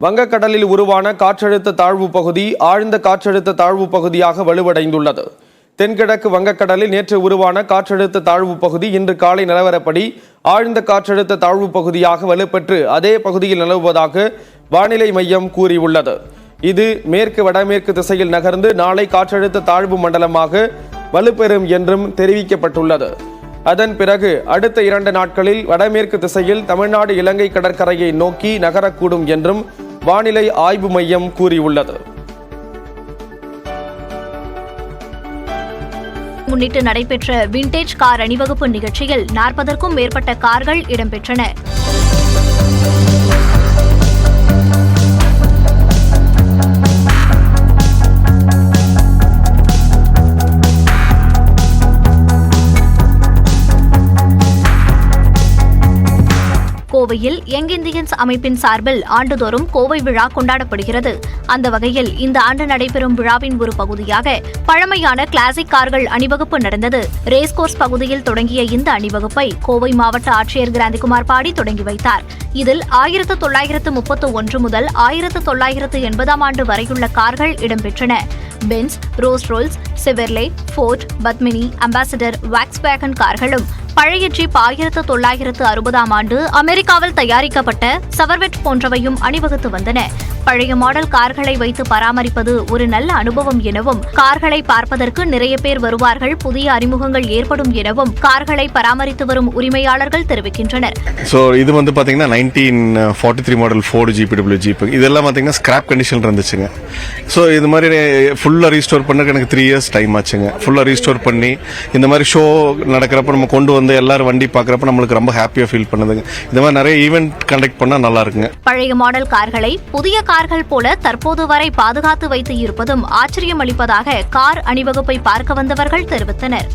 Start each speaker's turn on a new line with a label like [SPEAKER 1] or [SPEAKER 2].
[SPEAKER 1] வங்கக்கடலில் உருவான காற்றழுத்த தாழ்வு பகுதி ஆழ்ந்த காற்றழுத்த தாழ்வு பகுதியாக வலுவடைந்துள்ளது. தென்கிழக்கு வங்கக்கடலில் நேற்று உருவான காற்றழுத்த தாழ்வு பகுதி இன்று காலை நிலவரப்படி ஆழ்ந்த காற்றழுத்த தாழ்வு பகுதியாக வலுப்பெற்று அதே பகுதியில் நிலவுவதாக வானிலை மையம் கூறியுள்ளது. இது மேற்கு வடமேற்கு திசையில் நகர்ந்து நாளை காற்றழுத்த தாழ்வு மண்டலமாக வலுப்பெறும் என்றும் தெரிவிக்கப்பட்டுள்ளது. அதன் பிறகு அடுத்த 2 நாட்களில் வடமேற்கு திசையில் தமிழ்நாடு இலங்கை கடற்கரையை நோக்கி நகரக்கூடும் என்றும் வானிலை ஆய்வு மையம் கூறியுள்ளது.
[SPEAKER 2] முன்னிட்டு நடைபெற்ற விண்டேஜ் கார் அணிவகுப்பு நிகழ்ச்சியில் 40க்கும் மேற்பட்ட கார்கள் இடம்பெற்றன. கோவையில் யங் இந்தியன்ஸ் அமைப்பின் சார்பில் ஆண்டுதோறும் கோவை விழா கொண்டாடப்படுகிறது. அந்த வகையில் இந்த ஆண்டு நடைபெறும் விழாவின் ஒரு பகுதியாக பழமையான கிளாசிக் கார்கள் அணிவகுப்பு நடந்தது. ரேஸ்கோர்ஸ் பகுதியில் தொடங்கிய இந்த அணிவகுப்பை கோவை மாவட்ட ஆட்சியர் கிராந்திகுமார் பாடி தொடங்கி வைத்தார். இதில் 1931 முதல் 1980 ஆண்டு வரையுள்ள கார்கள் இடம்பெற்றன. Benz, Rolls Royce, Chevrolet, Ford, Padmini, Ambassador, Volkswagen கார்களும் பழைய ஜீப் 1960 ஆண்டு அமெரிக்காவில் தயாரிக்கப்பட்ட சவர்வெட் போன்றவையும் அணிவகுத்து வந்தன. பழைய மாடல் கார்களை வைத்து பராமரிப்பது ஒரு நல்ல அனுபவம் எனவும் கார்களை பார்ப்பதற்கு நிறைய பேர் வருவார்கள், புதிய அறிமுகங்கள் ஏற்படும் எனவும் கார்களை பராமரித்து வரும் உரிமையாளர்கள் தெரிவிக்கின்றனர்.
[SPEAKER 3] இது வந்து பாத்தீங்கன்னா 1943 மாடல் ஃபோர்டு GPW ஜீப் இதெல்லாம் பாத்தீங்கன்னா ஸ்கிராப் கண்டிஷன் இருந்துச்சுங்க. ஸோ இது மாதிரி ஃபுல்லா ரீஸ்டோர் பண்ண எனக்கு 3 years டைம் ஆச்சுங்க. ஃபுல்லா ரீஸ்டோர் பண்ணி இந்த மாதிரி ஷோ நடக்கிறப்ப நம்ம கொண்டு வந்து எல்லாரும் வண்டி பார்க்கறப்ப நம்மளுக்கு ரொம்ப ஹாப்பியா ஃபீல் பண்ணுதுங்க. இந்த மாதிரி நிறைய ஈவென்ட் கண்டக்ட் பண்ணா நல்லா இருக்குங்க.
[SPEAKER 2] பழைய மாடல் கார்களை புதிய கார்கள் போல தற்போது வரை பாதுகாத்து வைத்து இருப்பதும் ஆச்சரியம் அளிப்பதாக கார் அணிவகுப்பை பார்க்க வந்தவர்கள் தெரிவித்தனர்.